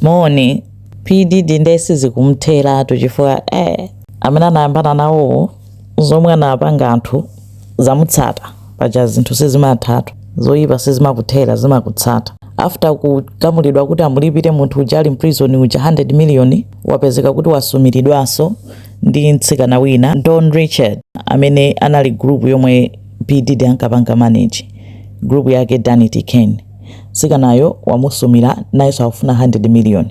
Moni PDD ndesizi kumthela tuchifukwa amene anayambana nawo zomwe anapanga anthu zamutsata paja zinthu sizimathatu zoyipa sizimakuthera zimakutsata. After kukamulidwa kuti amulipire munthu uja ali mprison uja 100 million wapezeka kuti wasumiridwanso ndi mtsikana wina Don Richard amene anali group yomwe PDD ankapanga manage group yake Danity Kane. Sikanayo wamusumira naiso afuna $100 million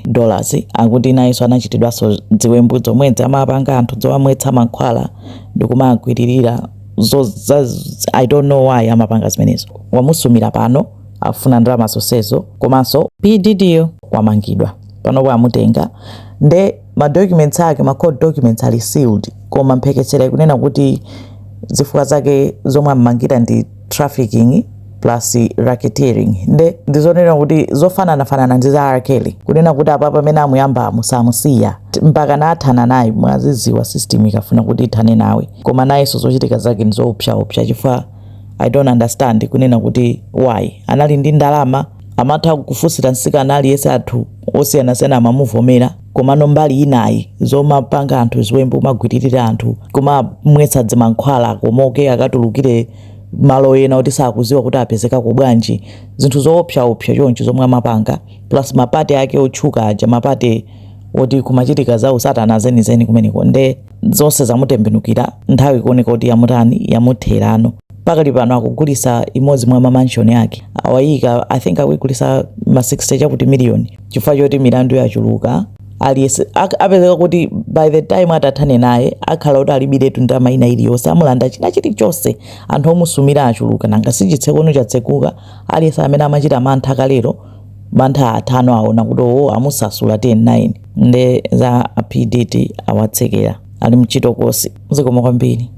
akuti naiso anachitidwaso ziwembu zomwe amapanga anthu zowamwetsa mankhwala ndikumagwiririra I don't know why amapanga zimenezo. Wamusumira pano afuna ndalama zonsezo komanso PDD wamangidwa pano wamutenga nde ma documents ake ma court documents ali sealed koma mphekesera kunena kuti zifukwa zake zomwe amangira ndi trafficking plus racketeering nde ndizonena kuti zofanana ndi za R.Kelly kunena kuti apa pamene amuyamba musamusiya mpaka nathana naye mwaziziwa system ikafuna kuti ithane nawe koma nayeso zochitika zake ndizoopsa chifukwa I don't understand kunena kuti why anali ndi ndalama amatha kufusira nsikana aliyese athu osiyana amamuvomera komano mbali inayi zomapanga anthu ziwembu magwiririra anthu koma mwetsa dzimankhwala komoke akatulukire malo ena kuti sakuziwa kuti apezeka ku bwanji zinthu zoopsa choncho zomwe amapanga plus mapati ake otchuka aja mapati oti kumachitika zawo satana zenizeni kumeneko nde zonse zamutembenukira nthawi kuoneka kuti yamutani yamutherano pakali pano akugulisa imodzi mwa mansion yake awayika I think akugulisa ma 60 chakuti million chifukwa choti milandu yachuluka aliyese apezeka kuti by the time atathane naye akhala kuti alibiretu ndalama ina iliyonse amulanda china chilichonse anthu omusumira achuluka nanga sichitseko chatsekuka aliyese amene amachita mantha kalero mantha atano aona kuti amusasula 10-9 nde za PDD awatsekera ali mchitokosi zikomo kwambiri.